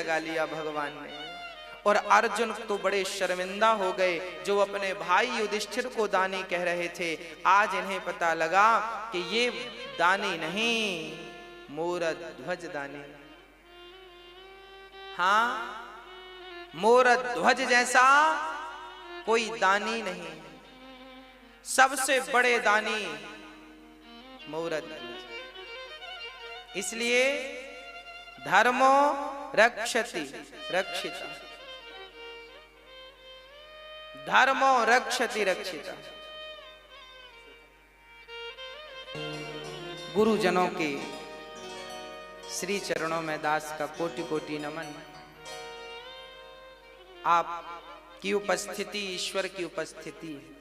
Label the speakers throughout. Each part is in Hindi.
Speaker 1: लगा लिया भगवान ने। और अर्जुन तो बड़े शर्मिंदा हो गए, जो अपने भाई युधिष्ठिर को दानी कह रहे थे। आज इन्हें पता लगा कि ये दानी नहीं, मोरध्वज दानी। हाँ, मोरध्वज जैसा कोई दानी नहीं, सबसे बड़े दानी मोरध्वज। इसलिए धर्मो रक्षति रक्षिता, धर्मो रक्षति रक्षिता। गुरुजनों के श्री चरणों में दास का कोटि कोटि नमन। आपकी उपस्थिति ईश्वर की उपस्थिति।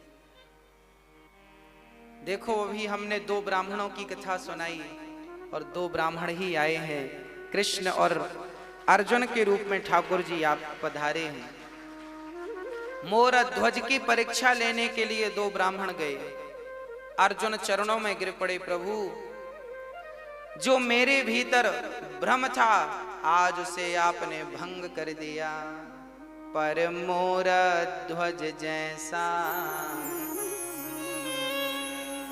Speaker 1: देखो, अभी हमने दो ब्राह्मणों की कथा सुनाई और दो ब्राह्मण ही आए हैं। कृष्ण और अर्जुन के रूप में ठाकुर जी आप पधारे हैं। मोरध्वज की परीक्षा लेने के लिए दो ब्राह्मण गए। अर्जुन चरणों में गिर पड़े, प्रभु जो मेरे भीतर भ्रम था आज उसे आपने भंग कर दिया। पर मोरध्वज जैसा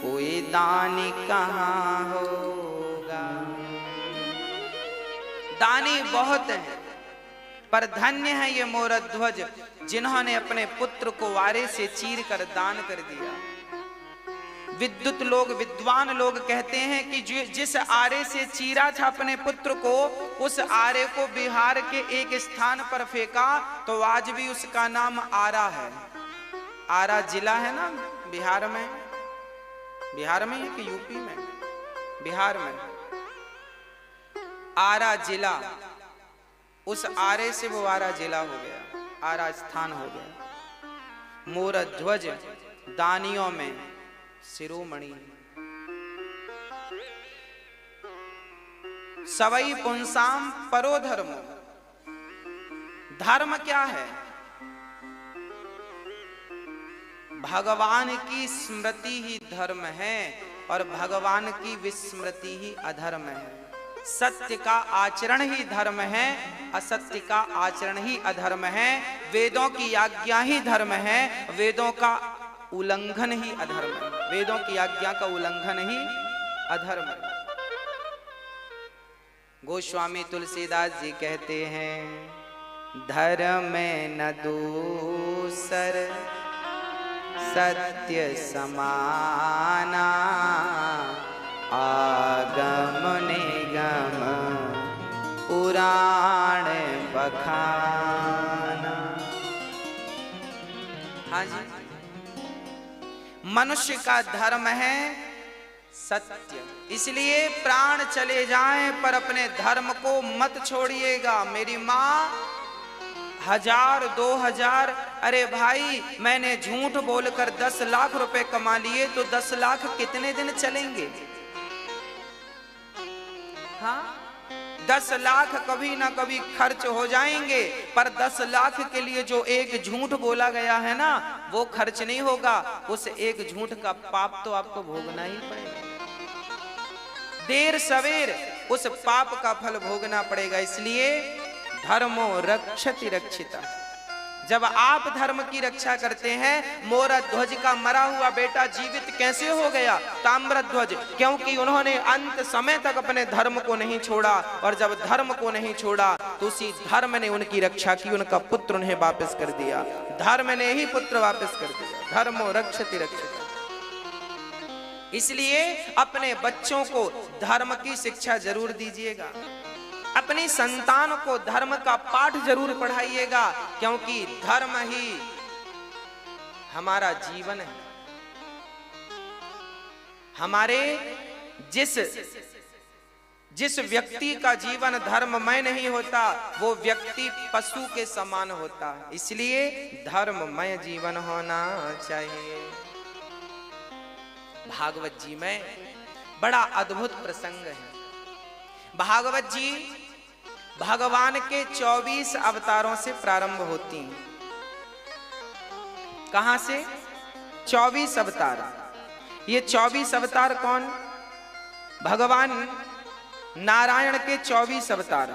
Speaker 1: कोई दानी कहाँ होगा। दानी बहुत है, पर धन्य है ये मोरध्वज जिन्होंने अपने पुत्र को वारे से चीर कर दान कर दिया। विद्युत लोग, विद्वान लोग कहते हैं कि जिस आरे से चीरा था अपने पुत्र को, उस आरे को बिहार के एक स्थान पर फेंका तो आज भी उसका नाम आरा है। आरा जिला है ना बिहार में, बिहार में है कि यूपी में? बिहार में आरा जिला, उस आरे से वो आरा जिला हो गया, आरा स्थान हो गया। मोरध्वज दानियों में शिरोमणि। सवई पुंसाम परो धर्म। धर्म क्या है? भगवान की स्मृति ही धर्म है और भगवान की विस्मृति ही अधर्म है। सत्य का आचरण ही धर्म है, असत्य का आचरण ही अधर्म है। वेदों की आज्ञा ही धर्म है, वेदों का उल्लंघन ही अधर्म है। वेदों की आज्ञा का उल्लंघन ही अधर्म है। गोस्वामी तुलसीदास जी कहते हैं, धर्म में न दूसर सत्य समाना, आगम निगम पुराण बखाना। हाँ जी, मनुष्य का धर्म है सत्य। इसलिए प्राण चले जाएं पर अपने धर्म को मत छोड़िएगा। मेरी माँ 1000 2000, अरे भाई मैंने झूठ बोलकर 10 लाख रुपए कमा लिए तो 10 लाख कितने दिन चलेंगे? हाँ, 10 लाख कभी ना कभी खर्च हो जाएंगे, पर 10 लाख के लिए जो एक झूठ बोला गया है ना, वो खर्च नहीं होगा। उस एक झूठ का पाप तो आपको भोगना ही पड़ेगा। देर सवेर उस पाप का फल भोगना पड़ेगा। इसलिए धर्मो रक्षति रक्षिता। जब आप धर्म की रक्षा करते हैं, मोरध्वज का मरा हुआ बेटा जीवित कैसे हो गया? ताम्रध्वज, क्योंकि उन्होंने अंत समय तक अपने धर्म को नहीं छोड़ा, और जब धर्म को नहीं छोड़ा तो उसी धर्म ने उनकी रक्षा की, उनका पुत्र उन्हें वापस कर दिया। धर्म ने ही पुत्र वापस कर दिया। धर्मो रक्षति रक्षिता। इसलिए अपने बच्चों को धर्म की शिक्षा जरूर दीजिएगा। अपनी संतान को धर्म का पाठ जरूर पढ़ाइएगा, क्योंकि धर्म ही हमारा जीवन है। हमारे जिस व्यक्ति का जीवन धर्ममय नहीं होता, वो व्यक्ति पशु के समान होता। इसलिए धर्ममय जीवन होना चाहिए। भागवत जी में बड़ा अद्भुत प्रसंग है। भागवत जी भगवान के 24 अवतारों से प्रारंभ होती हैं। कहां से? 24 अवतार। ये 24 अवतार कौन? भगवान नारायण के 24 अवतार।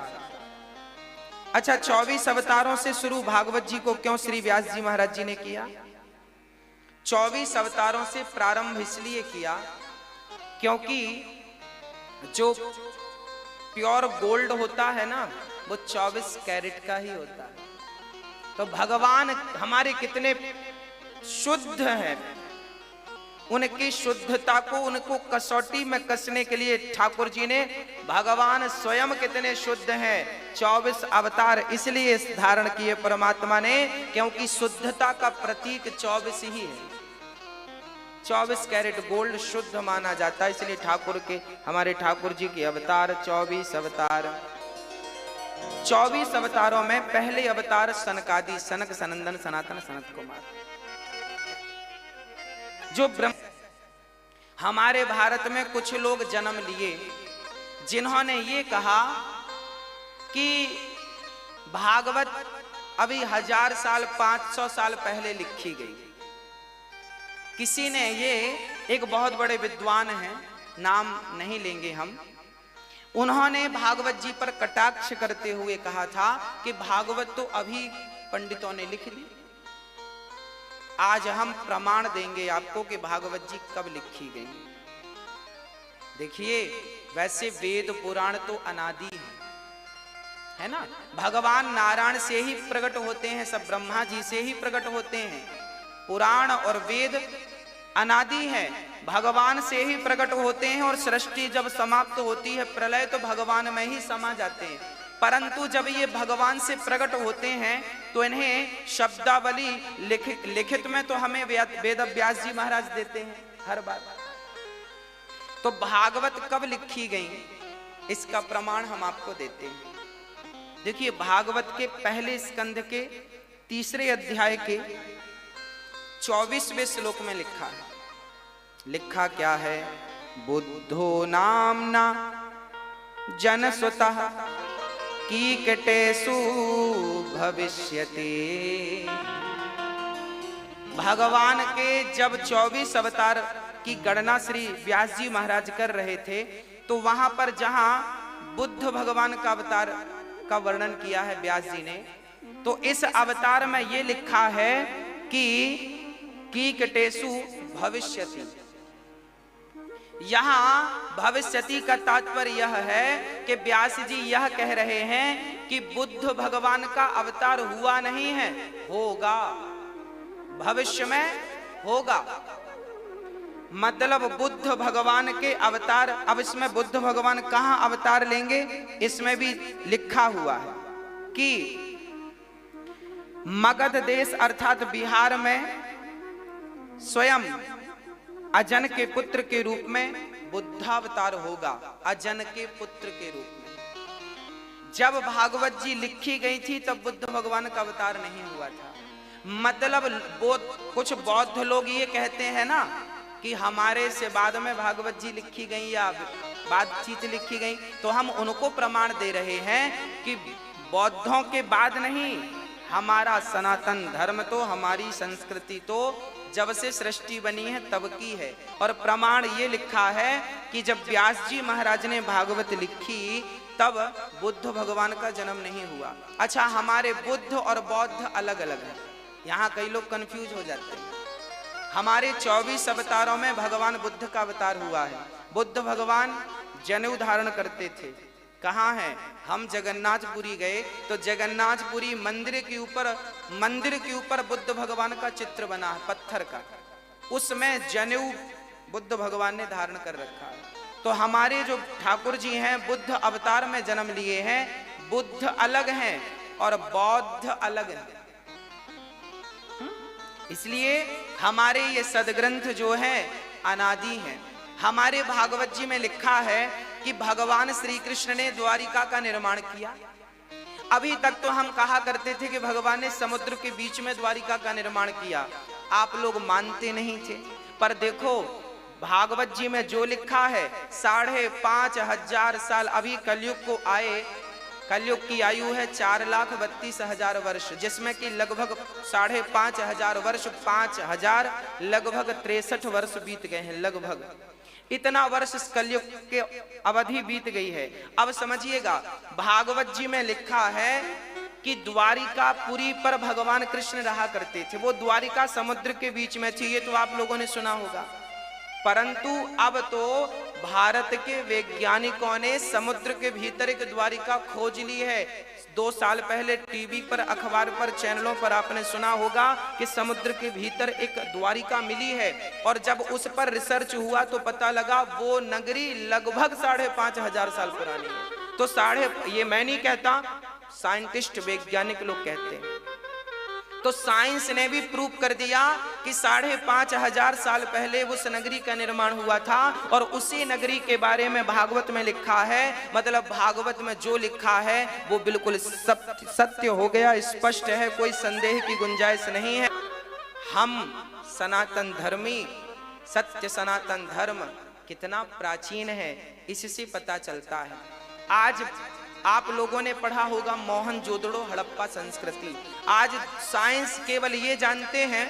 Speaker 1: अच्छा, 24 अवतारों से शुरू भागवत जी को क्यों श्री व्यास जी महाराज जी ने किया? 24 अवतारों से प्रारंभ इसलिए किया क्योंकि जो प्योर गोल्ड होता है ना, वो 24 कैरेट का ही होता है। तो भगवान हमारे कितने शुद्ध हैं, उनकी शुद्धता को, उनको कसौटी में कसने के लिए ठाकुर जी ने, भगवान स्वयं कितने शुद्ध हैं, 24 अवतार इसलिए धारण किए परमात्मा ने, क्योंकि शुद्धता का प्रतीक 24 ही है। 24 कैरेट गोल्ड शुद्ध माना जाता है, इसलिए ठाकुर के, हमारे ठाकुर जी के अवतार 24 अवतार। 24 अवतारों में पहले अवतार सनकादि, सनक सनंदन सनातन सनत कुमार, जो ब्रह्म। हमारे भारत में कुछ लोग जन्म लिए जिन्होंने ये कहा कि भागवत अभी 1000 साल 500 साल पहले लिखी गई। किसी ने, ये एक बहुत बड़े विद्वान हैं, नाम नहीं लेंगे हम, उन्होंने भागवत जी पर कटाक्ष करते हुए कहा था कि भागवत तो अभी पंडितों ने लिख ली, आज हम प्रमाण देंगे आपको कि भागवत जी कब लिखी गई। देखिए, वैसे वेद पुराण तो अनादि है ना, भगवान नारायण से ही प्रकट होते हैं, सब ब्रह्मा जी से ही प्रकट होते हैं। पुराण और वेद अनादि है, भगवान से ही प्रकट होते हैं, और सृष्टि जब समाप्त होती है, प्रलय, तो भगवान में ही समा जाते हैं। परंतु जब ये भगवान से प्रकट होते हैं तो इन्हें शब्दावली लिखित में तो हमें वेद व्यास जी महाराज देते हैं हर बार। तो भागवत कब लिखी गई, इसका प्रमाण हम आपको देते हैं। देखिए, भागवत के पहले स्कंध के 3 अध्याय के 24वें श्लोक में लिखा है, लिखा क्या है? बुद्धो नामना जनसुतः कीकटेषु भविष्यति। भगवान के जब 24 अवतार की गणना श्री व्यास जी महाराज कर रहे थे, तो वहां पर जहां बुद्ध भगवान का अवतार का वर्णन किया है व्यास जी ने, तो इस अवतार में ये लिखा है कि कीकटेषु भविष्यति। यहां भविष्यति का तात्पर्य यह है कि व्यास जी यह कह रहे हैं कि बुद्ध भगवान का अवतार हुआ नहीं है, होगा, भविष्य में होगा। मतलब बुद्ध भगवान के अवतार। अब इसमें बुद्ध भगवान कहां अवतार लेंगे, इसमें भी लिखा हुआ है कि मगध देश अर्थात बिहार में स्वयं अजन के पुत्र के रूप में बुद्धावतार होगा, अजन के पुत्र के रूप में। जब भागवत जी लिखी गई थी तब बुद्ध भगवान का अवतार नहीं हुआ था। मतलब कुछ बौद्ध लोग ये कहते हैं ना कि हमारे से बाद में भागवत जी लिखी गई या बातचीत लिखी गई, तो हम उनको प्रमाण दे रहे हैं कि बौद्धों के बाद नहीं, हमारा सनातन धर्म तो, हमारी संस्कृति तो जब से सृष्टि बनी है तब की है। और प्रमाण ये लिखा है कि जब व्यास जी महाराज ने भागवत लिखी तब बुद्ध भगवान का जन्म नहीं हुआ। अच्छा, हमारे बुद्ध और बौद्ध अलग अलग हैं, यहाँ कई लोग कंफ्यूज हो जाते हैं। हमारे 24 अवतारों में भगवान बुद्ध का अवतार हुआ है। बुद्ध भगवान जनेऊ धारण करते थे। कहाँ है? हम जगन्नाथपुरी गए तो जगन्नाथपुरी मंदिर के ऊपर बुद्ध भगवान का चित्र बना है पत्थर का, उसमें जनेऊ बुद्ध भगवान ने धारण कर रखा है। तो हमारे जो ठाकुर जी हैं बुद्ध अवतार में जन्म लिए हैं, बुद्ध अलग हैं और बौद्ध अलग हैं। इसलिए हमारे ये सदग्रंथ जो है अनादि हैं। हमारे भागवत जी में लिखा है कि भगवान श्री कृष्ण ने द्वारिका का निर्माण किया। अभी तक तो हम कहा करते थे कि भगवान ने समुद्र के बीच में द्वारिका का निर्माण किया, आप लोग मानते नहीं थे। पर देखो भागवत जी में जो लिखा है 5,500 साल, अभी कलयुग को आए, कलयुग की आयु है 4,32,000 वर्ष, जिसमें कि लगभग 5,500 वर्ष, 5,000 लगभग 63 वर्ष बीत गए हैं। लगभग इतना वर्ष इस कलयुग के अवधि बीत गई है। अब समझिएगा, भागवत जी में लिखा है कि द्वारिकापुरी पर भगवान कृष्ण रहा करते थे। वो द्वारिका समुद्र के बीच में थी, ये तो आप लोगों ने सुना होगा। परंतु अब तो भारत के वैज्ञानिकों ने समुद्र के भीतर एक द्वारिका खोज ली है। 2 साल पहले टीवी पर, अखबार पर, चैनलों पर आपने सुना होगा कि समुद्र के भीतर एक द्वारिका मिली है। और जब उस पर रिसर्च हुआ तो पता लगा वो नगरी लगभग 5,500 साल पुरानी है। तो ये मैं नहीं कहता, साइंटिस्ट वैज्ञानिक लोग कहते हैं। तो साइंस ने भी प्रूव कर दिया कि 5,500 साल पहले उस नगरी का निर्माण हुआ था। और उसी नगरी के बारे में भागवत में लिखा है, मतलब भागवत में जो लिखा है वो बिल्कुल सत्य हो गया, स्पष्ट है, कोई संदेह की गुंजाइश नहीं है। हम सनातन धर्मी, सत्य सनातन धर्म कितना प्राचीन है इससे पता चलता है। आज आप लोगों ने पढ़ा होगा मोहनजोदड़ो हड़प्पा संस्कृति। आज साइंस केवल ये जानते हैं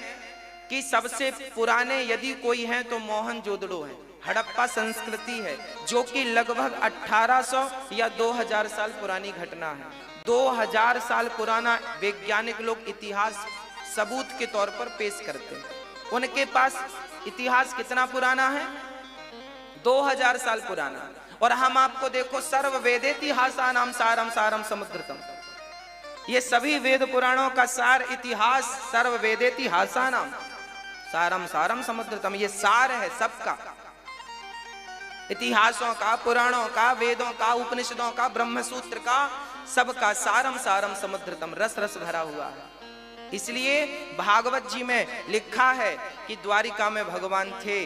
Speaker 1: कि सबसे पुराने यदि कोई हैं तो मोहनजोदड़ो है, हड़प्पा संस्कृति है, जो कि लगभग 1800 या 2000 साल पुरानी घटना है। 2000 साल पुराना वैज्ञानिक लोग इतिहास सबूत के तौर पर पेश करते हैं। उनके पास इतिहास कितना पुराना है? 2000 साल पुराना। और हम आपको देखो, सर्व वेदेतिहासानाम सारम सारम समुद्रतम, ये सभी वेद पुराणों का सार इतिहास, सर्व वेदेतिहासानाम सारम सारम समुद्रतम, ये सार है सबका, इतिहासों का, पुराणों का, वेदों का, उपनिषदों का, ब्रह्मसूत्र का, सबका सारम सारम समुद्रतम, रस रस भरा हुआ है। इसलिए भागवत जी में लिखा है कि द्वारिका में भगवान थे।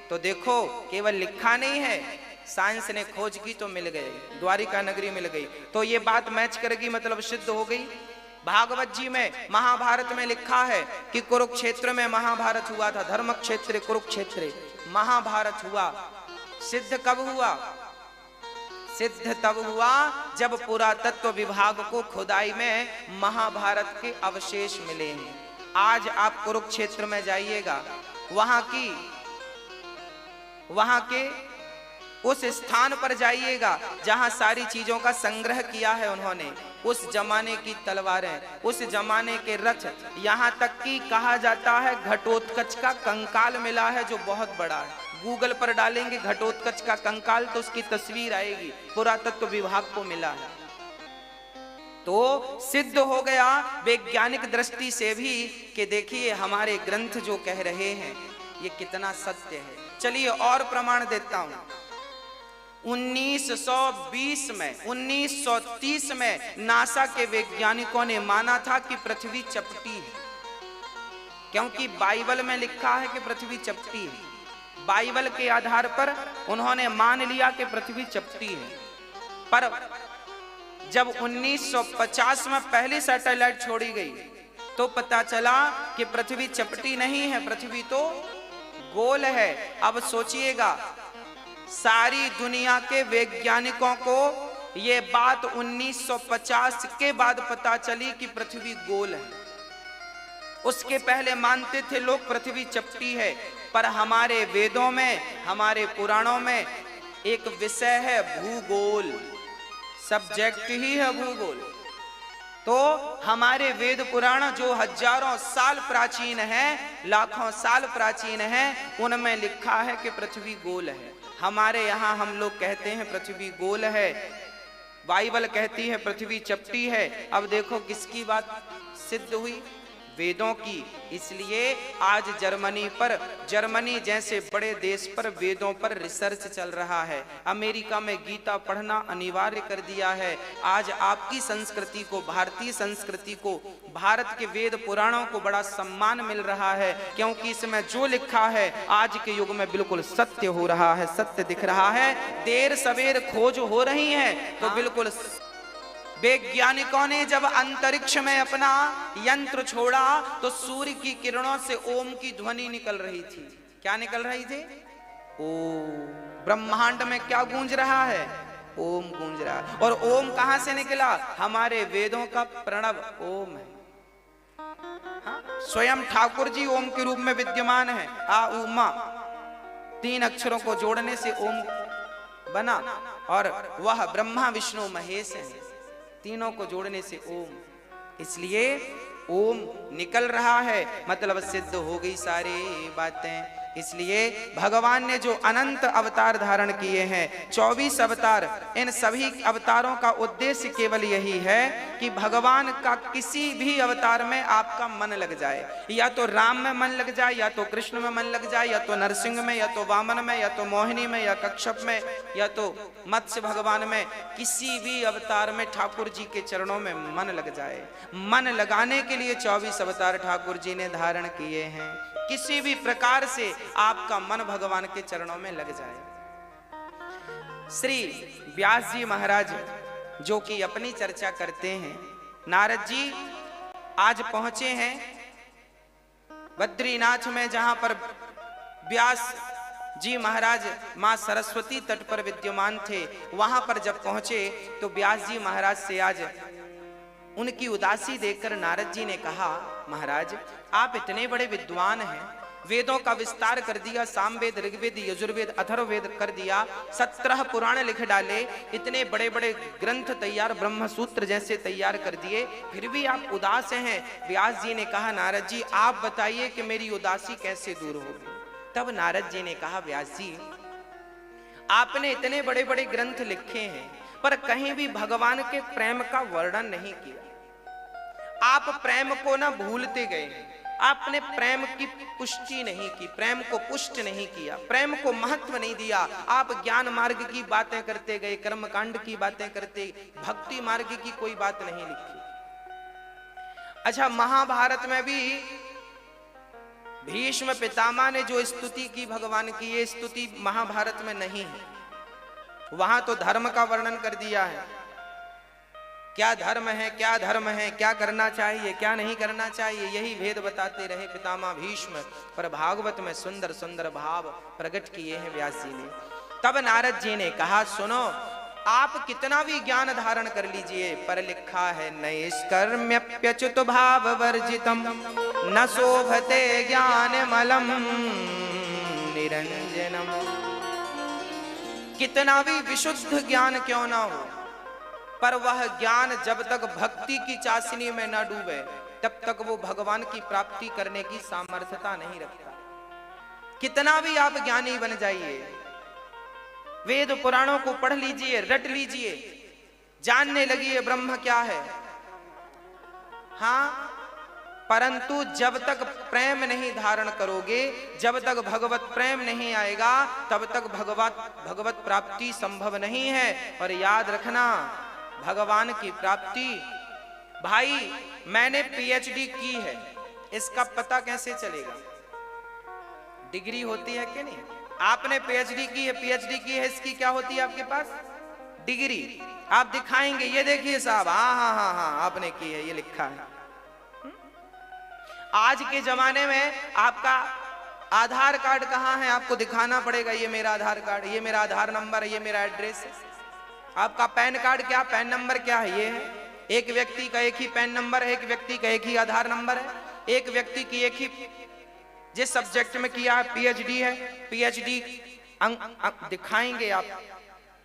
Speaker 1: तो देखो, केवल लिखा नहीं है, साइंस ने खोज की तो मिल गए, द्वारिका नगरी मिल गई। तो ये बात मैच करेगी, मतलब सिद्ध हो गई। भागवत जी में, महाभारत में लिखा है कि कुरुक्षेत्र में महाभारत हुआ था, धर्म क्षेत्र कुरुक्षेत्र महाभारत हुआ। सिद्ध कब हुआ? सिद्ध तब हुआ जब पुरातत्व विभाग को खुदाई में महाभारत के अवशेष मिले हैं। आज आप कुरुक्षेत्र में जाइएगा, वहां के उस स्थान पर जाइएगा जहां सारी चीजों का संग्रह किया है उन्होंने, उस जमाने की तलवारें, उस जमाने के रथ, यहां तक कि कहा जाता है घटोत्कच का कंकाल मिला है जो बहुत बड़ा है। गूगल पर डालेंगे घटोत्कच का कंकाल तो उसकी तस्वीर आएगी, पुरातत्व विभाग को मिला है। तो सिद्ध हो गया वैज्ञानिक दृष्टि से भी कि देखिए हमारे ग्रंथ जो कह रहे हैं ये कितना सत्य है। चलिए और प्रमाण देता हूं। 1920 में, 1930 में नासा के वैज्ञानिकों ने माना था कि पृथ्वी चपटी है, क्योंकि बाइबल में लिखा है कि पृथ्वी चपटी है। बाइबल के आधार पर उन्होंने मान लिया कि पृथ्वी चपटी है। पर जब 1950 में पहली सैटेलाइट छोड़ी गई तो पता चला कि पृथ्वी चपटी नहीं है, पृथ्वी तो गोल है। अब सोचिएगा, सारी दुनिया के वैज्ञानिकों को यह बात 1950 के बाद पता चली कि पृथ्वी गोल है। उसके पहले मानते थे लोग पृथ्वी चपटी है। पर हमारे वेदों में, हमारे पुराणों में एक विषय है भूगोल, सब्जेक्ट ही है भूगोल। तो हमारे वेद पुराण जो हजारों साल प्राचीन है, लाखों साल प्राचीन है, उनमें लिखा है कि पृथ्वी गोल है। हमारे यहाँ हम लोग कहते हैं पृथ्वी गोल है, बाइबल कहती है पृथ्वी चपटी है। अब देखो किसकी बात सिद्ध हुई? वेदों की। इसलिए आज जर्मनी जैसे बड़े देश पर वेदों पर रिसर्च चल रहा है। अमेरिका में गीता पढ़ना अनिवार्य कर दिया है। आज आपकी संस्कृति को, भारतीय संस्कृति को, भारत के वेद पुराणों को बड़ा सम्मान मिल रहा है, क्योंकि इसमें जो लिखा है आज के युग में बिल्कुल सत्य हो रहा है, सत्य दिख रहा है। देर सवेर खोज हो रही है तो बिल्कुल। वैज्ञानिकों ने जब अंतरिक्ष में अपना यंत्र छोड़ा तो सूर्य की किरणों से ओम की ध्वनि निकल रही थी। क्या निकल रही थी? ओम। ब्रह्मांड में क्या गूंज रहा है? ओम गूंज रहा है। और ओम कहां से निकला? हमारे वेदों का प्रणव ओम है। हाँ? स्वयं ठाकुर जी ओम के रूप में विद्यमान है। आ उमा 3 अक्षरों को जोड़ने से ओम बना, और वह ब्रह्मा विष्णु महेश है, तीनों को जोड़ने से ओम। इसलिए ओम निकल रहा है, मतलब सिद्ध हो गई सारी बातें। इसलिए भगवान ने जो अनंत अवतार धारण किए हैं, 24 अवतार, इन सभी अवतारों का उद्देश्य केवल यही है कि भगवान का किसी भी अवतार में आपका मन लग जाए। या तो राम में मन लग जाए, या तो कृष्ण में मन लग जाए, या तो नरसिंह में, या तो वामन में, या तो मोहिनी में, या कच्छप में, या तो मत्स्य भगवान में। किसी भी अवतार में ठाकुर जी के चरणों में मन लग जाए। मन लगाने के लिए 24 अवतार ठाकुर जी ने धारण किए हैं। किसी भी प्रकार से आपका मन भगवान के चरणों में लग जाए। श्री व्यास जी महाराज जो कि अपनी चर्चा करते हैं, नारद जी आज पहुंचे हैं बद्रीनाथ में, जहां पर व्यास जी महाराज मां सरस्वती तट पर विद्यमान थे। वहां पर जब पहुंचे तो व्यास जी महाराज से आज उनकी उदासी देखकर नारद जी ने कहा, महाराज आप इतने बड़े विद्वान हैं, वेदों का विस्तार कर दिया, सामवेद, ऋग्वेद, यजुर्वेद, अथर्ववेद कर दिया, 17 पुराण लिख डाले, इतने बड़े बड़े ग्रंथ तैयार, ब्रह्म सूत्र जैसे तैयार कर दिए, फिर भी आप उदास हैं। व्यास जी ने कहा, नारद जी आप बताइए कि मेरी उदासी कैसे दूर होगी। तब नारद जी ने कहा, व्यास जी आपने इतने बड़े बड़े ग्रंथ लिखे हैं, पर कहीं भी भगवान के प्रेम का वर्णन नहीं किया। आप प्रेम को ना भूलते गए, आपने प्रेम की पुष्टि नहीं की, प्रेम को पुष्ट नहीं किया, प्रेम को महत्व नहीं दिया। आप ज्ञान मार्ग की बातें करते गए, कर्मकांड की बातें करते, भक्ति मार्ग की कोई बात नहीं लिखी। अच्छा, महाभारत में भी भीष्म पितामह ने जो स्तुति की भगवान की, ये स्तुति महाभारत में नहीं है। वहां तो धर्म का वर्णन कर दिया है, क्या धर्म है, क्या धर्म है, क्या करना चाहिए, क्या नहीं करना चाहिए, यही भेद बताते रहे पितामह भीष्म। पर भागवत में सुंदर सुंदर भाव प्रकट किए हैं व्यास जी ने। तब नारद जी ने कहा, सुनो, आप कितना भी ज्ञान धारण कर लीजिए, पर लिखा है नैष्कर्म्यप्यच्युत भाव वर्जितम न शोभते ज्ञानमलम निरंजनम। कितना भी विशुद्ध ज्ञान क्यों ना हो, पर वह ज्ञान जब तक भक्ति की चाशनी में न डूबे, तब तक वो भगवान की प्राप्ति करने की सामर्थ्यता नहीं रखता। कितना भी आप ज्ञानी बन जाइए, वेद पुराणों को पढ़ लीजिए, रट लीजिए, जानने लगिए ब्रह्म क्या है, हाँ, परंतु जब तक प्रेम नहीं धारण करोगे, जब तक भगवत प्रेम नहीं आएगा, तब तक भगवत प्राप्ति संभव नहीं है। और याद रखना, भगवान की प्राप्ति, भाई मैंने पीएचडी की है, इसका पता कैसे चलेगा? डिग्री होती है कि नहीं? आपने पीएचडी की है, पीएचडी की है, इसकी क्या होती है आपके पास? डिग्री। आप दिखाएंगे, ये देखिए साहब, हाँ हाँ हाँ हाँ आपने की है, ये लिखा है। आज के जमाने में आपका आधार कार्ड कहाँ है? आपको दिखाना पड़ेगा, ये मेरा आधार कार्ड, ये मेरा आधार नंबर, ये मेरा एड्रेस है। आपका पैन कार्ड क्या, पैन नंबर क्या है? ये है। एक व्यक्ति का एक ही पैन नंबर है, एक व्यक्ति का एक ही आधार नंबर है, एक व्यक्ति की एक ही जिस सब्जेक्ट में किया है पीएचडी है, पीएचडी दिखाएंगे आप,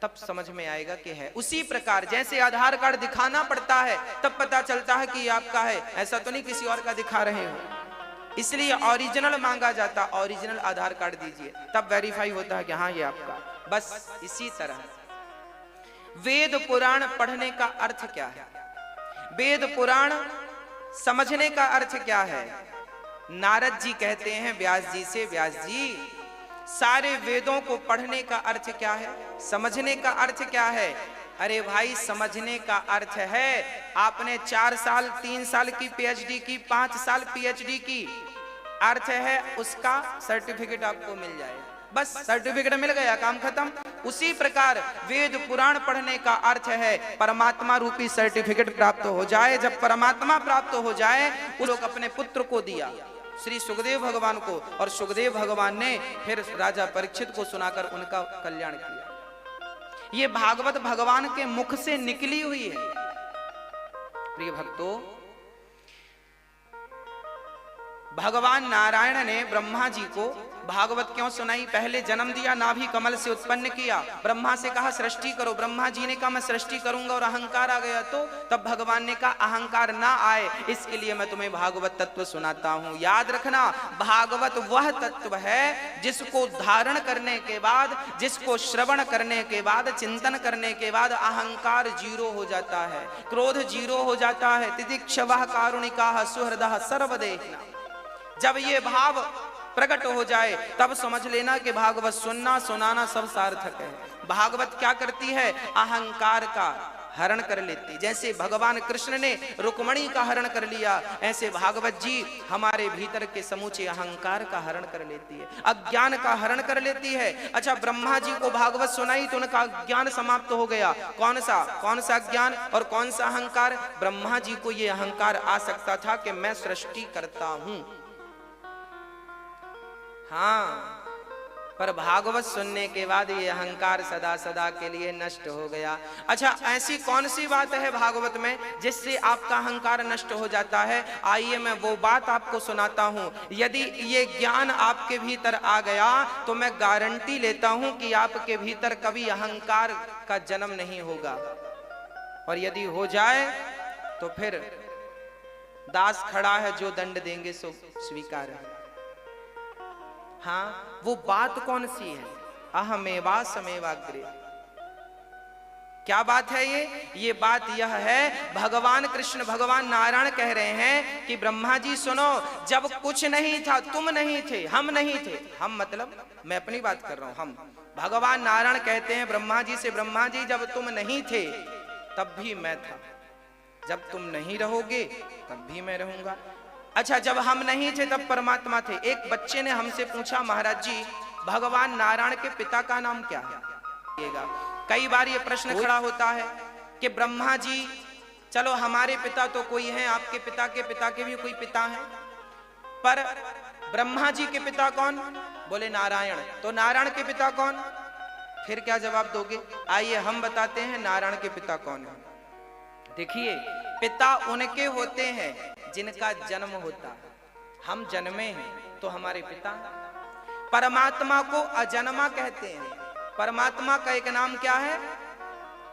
Speaker 1: तब समझ में आएगा कि है। उसी प्रकार जैसे आधार कार्ड दिखाना पड़ता है, तब पता चलता है कि आपका है, ऐसा तो नहीं किसी और का दिखा रहे हो। इसलिए ओरिजिनल मांगा जाता, ओरिजिनल आधार कार्ड दीजिए, तब वेरीफाई होता है कि हाँ ये आपका। बस इसी तरह वेद पुराण पढ़ने का अर्थ क्या है, वेद पुराण समझने का अर्थ क्या है? नारद जी कहते हैं व्यास जी से, व्यास जी सारे वेदों को पढ़ने का अर्थ क्या है, समझने का अर्थ क्या है? अरे भाई, समझने का अर्थ है आपने 4 साल 3 साल की पीएचडी की, 5 साल पीएचडी की, अर्थ है उसका सर्टिफिकेट आपको मिल जाए, बस सर्टिफिकेट मिल गया, काम खत्म। उसी प्रकार वेद पुराण पढ़ने का अर्थ है परमात्मा रूपी सर्टिफिकेट प्राप्त हो जाए। जब परमात्मा प्राप्त हो जाए, उस लोग अपने पुत्र को दिया श्री सुखदेव भगवान को, और सुखदेव भगवान ने फिर राजा परीक्षित को सुनाकर उनका कल्याण किया। ये भागवत भगवान के मुख से निकली हुई है। प्रिय भक्तों, भगवान नारायण ने ब्रह्मा जी को भागवत क्यों सुनाई? पहले जन्म दिया, नाभि कमल से उत्पन्न किया, ब्रह्मा से कहा सृष्टि करो, ब्रह्मा जी ने कहा मैं सृष्टि करूंगा, और अहंकार आ गया तो तब भगवान ने कहा अहंकार ना आए इसके लिए मैं तुम्हें भागवत तत्व सुनाता हूं। याद रखना, भागवत वह तत्व है जिसको धारण करने के बाद, जिसको श्रवण करने के बाद, चिंतन करने के बाद अहंकार जीरो हो जाता है, क्रोध जीरो हो जाता है। तितिक्षवः कारुणिकाः सुहृदः सर्वदेहिनः। जब ये भाव प्रकट हो जाए तब समझ लेना कि भागवत सुनना सुनाना सब सार्थक है। भागवत क्या करती है? अहंकार का हरण कर लेती। जैसे भगवान कृष्ण ने रुक्मणी का हरण कर लिया, ऐसे भागवत जी हमारे भीतर के समूचे अहंकार का हरण कर लेती है, अज्ञान का हरण कर लेती है। अच्छा, ब्रह्मा जी को भागवत सुनाई तो उनका अज्ञान समाप्त हो गया। कौन सा अज्ञान और कौन सा अहंकार? ब्रह्मा जी को यह अहंकार आ सकता था कि मैं सृष्टि करता हूं, हाँ, पर भागवत सुनने के बाद ये अहंकार सदा सदा के लिए नष्ट हो गया। अच्छा, ऐसी कौन सी बात है भागवत में जिससे आपका अहंकार नष्ट हो जाता है? आइए मैं वो बात आपको सुनाता हूं। यदि ये ज्ञान आपके भीतर आ गया तो मैं गारंटी लेता हूं कि आपके भीतर कभी अहंकार का जन्म नहीं होगा, और यदि हो जाए तो फिर दास खड़ा है जो दंड देंगे सो स्वीकार है। हाँ, वो बात कौन सी है? अहमेवासमेवाग्रे। क्या बात है ये बात यह है, भगवान कृष्ण भगवान नारायण कह रहे हैं कि ब्रह्मा जी सुनो, जब कुछ नहीं था, तुम नहीं थे, हम नहीं थे, हम मतलब मैं अपनी बात कर रहा हूं, हम, भगवान नारायण कहते हैं ब्रह्मा जी से, ब्रह्मा जी जब तुम नहीं थे तब भी मैं था, जब तुम नहीं रहोगे तब भी मैं रहूंगा। अच्छा, जब हम नहीं थे तब परमात्मा थे। एक बच्चे ने हमसे पूछा, महाराज जी भगवान नारायण के पिता का नाम क्या है? कई बार ये प्रश्न खड़ा होता है कि ब्रह्मा जी, चलो हमारे पिता तो कोई हैं, आपके पिता के भी कोई पिता हैं, पर ब्रह्मा जी के पिता कौन? बोले नारायण। तो नारायण के पिता कौन? फिर क्या जवाब दोगे? आइए हम बताते हैं नारायण के पिता कौन है। देखिए, पिता उनके होते हैं जिनका जन्म होता है। हम जन्मे हैं तो हमारे पिता। परमात्मा को अजन्मा कहते हैं। परमात्मा का एक नाम क्या है?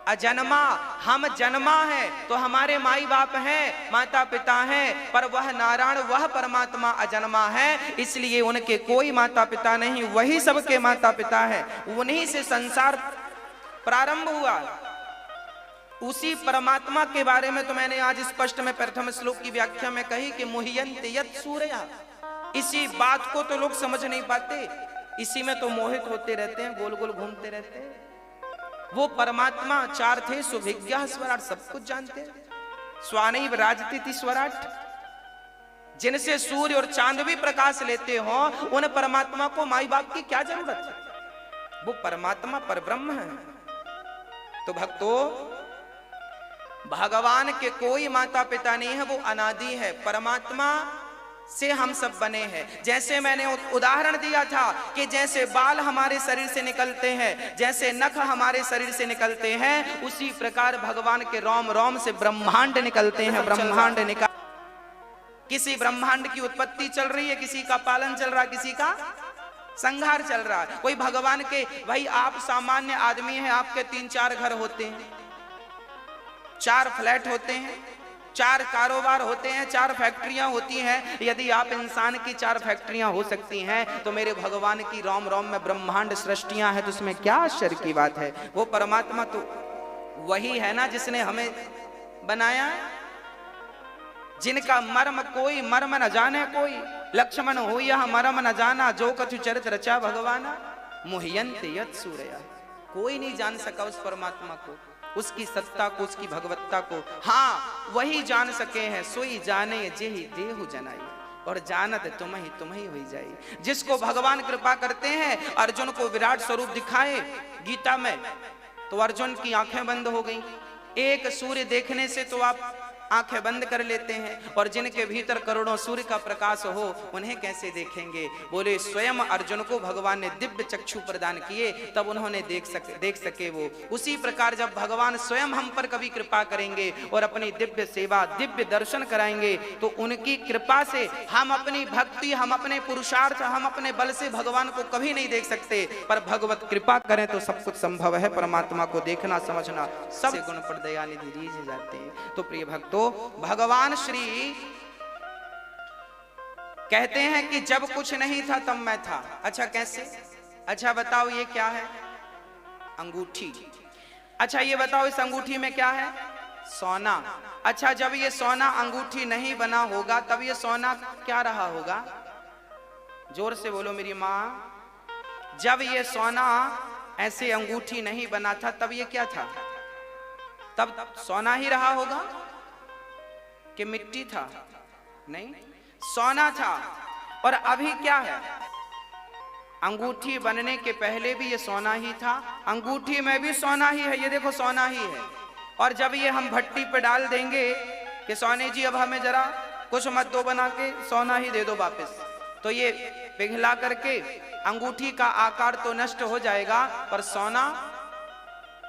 Speaker 1: अजन्मा। हम जन्मा हैं तो हमारे माई बाप हैं, माता पिता हैं, पर वह नारायण, वह परमात्मा अजन्मा है, इसलिए उनके कोई माता पिता नहीं, वही सबके माता पिता हैं। उन्हीं से संसार प्रारंभ हुआ। उसी परमात्मा के बारे में तो मैंने आज स्पष्ट में प्रथम श्लोक की व्याख्या में कही कि मुह्यन्ते यत् सूरयः। इसी बात को तो लोग समझ नहीं पाते, इसी में तो मोहित होते रहते हैं, गोल गोल घूमते रहते हैं। वो परमात्मा चार थे, सुभिज्ञः स्वराट, सब कुछ जानते हैं। स्वानैव राजतीति स्वराट, जिनसे सूर्य और चांद भी प्रकाश लेते हो, उन परमात्मा को माई बाप की क्या जरूरत है? वो परमात्मा परब्रह्म है। तो भक्तों, भगवान के कोई माता पिता नहीं है, वो अनादि है, परमात्मा से हम सब बने हैं। जैसे मैंने उदाहरण दिया था कि जैसे बाल हमारे शरीर से निकलते हैं, जैसे नख हमारे शरीर से निकलते हैं, उसी प्रकार भगवान के रोम रोम से ब्रह्मांड निकलते हैं। ब्रह्मांड निकल, किसी ब्रह्मांड की उत्पत्ति चल रही है, किसी का पालन चल रहा है, किसी का संहार चल रहा है। कोई भगवान के, भाई आप सामान्य आदमी हैं, आपके 3-4 घर होते हैं, 4 फ्लैट होते हैं, 4 कारोबार होते हैं, 4 फैक्ट्रियां होती हैं। यदि आप इंसान की 4 फैक्ट्रियां हो सकती हैं तो मेरे भगवान की रोम रोम में ब्रह्मांड सृष्टियां हैं, तो उसमें क्या आश्चर्य की बात है? वो परमात्मा तो वही है ना जिसने हमें बनाया, जिनका मर्म कोई मर्म न जाने कोई, लक्ष्मण हो यह मर्म न जाना, जो कछु चरित रचा भगवाना, मुह्यन्ते यत् सूरयः। कोई नहीं जान सका उस परमात्मा को, उसकी सत्ता को, उसकी भगवत्ता को। हाँ, वही जान सके हैं, सोई जाने जेहि देहु जनाई, और जानत तुम ही हुई जाई। जिसको भगवान कृपा करते हैं, अर्जुन को विराट स्वरूप दिखाए गीता में, तो अर्जुन की आंखें बंद हो गई। एक सूर्य देखने से तो आप आंखें बंद कर लेते हैं, और जिनके भीतर करोड़ों सूर्य का प्रकाश हो उन्हें कैसे देखेंगे? बोले स्वयं अर्जुन को भगवान ने दिव्य चक्षु प्रदान किए, तब उन्होंने देख सके वो। उसी प्रकार जब भगवान स्वयं हम पर कभी कृपा करेंगे और अपनी दिव्य सेवा, दिव्य दर्शन कराएंगे, तो उनकी कृपा से हम अपनी भक्ति, हम अपने पुरुषार्थ, हम अपने बल से भगवान को कभी नहीं देख सकते, पर भगवत कृपा करें तो सब कुछ संभव है। परमात्मा को देखना समझना सब गुण पर दयानिधि रीझ जाते हैं। तो प्रिय भक्तों, भगवान श्री कहते हैं कि जब कुछ नहीं था तब मैं था। अच्छा कैसे? अच्छा बताओ ये क्या है? अंगूठी। अच्छा ये बताओ इस अंगूठी में क्या है? सोना। अच्छा जब ये सोना अंगूठी नहीं बना होगा तब ये सोना क्या रहा होगा? जोर से बोलो मेरी माँ। जब ये सोना ऐसे अंगूठी नहीं बना था तब ये क्या था? तब सोना ही रहा होगा कि मिट्टी था? नहीं, सोना था। और अभी क्या है? अंगूठी बनने के पहले भी ये सोना ही था, अंगूठी में भी सोना ही है, ये देखो सोना ही है। और जब ये हम भट्टी पे डाल देंगे कि सोने जी अब हमें जरा कुछ मत दो, बना के सोना ही दे दो वापस, तो ये पिघला करके अंगूठी का आकार तो नष्ट हो जाएगा पर सोना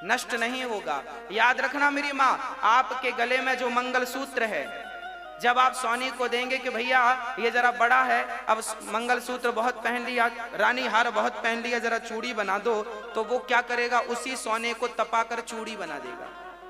Speaker 1: नष्ट नहीं होगा। याद रखना मेरी माँ, आपके गले में जो मंगलसूत्र है, जब आप सोनी को देंगे कि भैया ये जरा बड़ा है, अब मंगलसूत्र बहुत पहन लिया, रानी हार बहुत पहन लिया, जरा चूड़ी बना दो, तो वो क्या करेगा? उसी सोने को तपाकर चूड़ी बना देगा।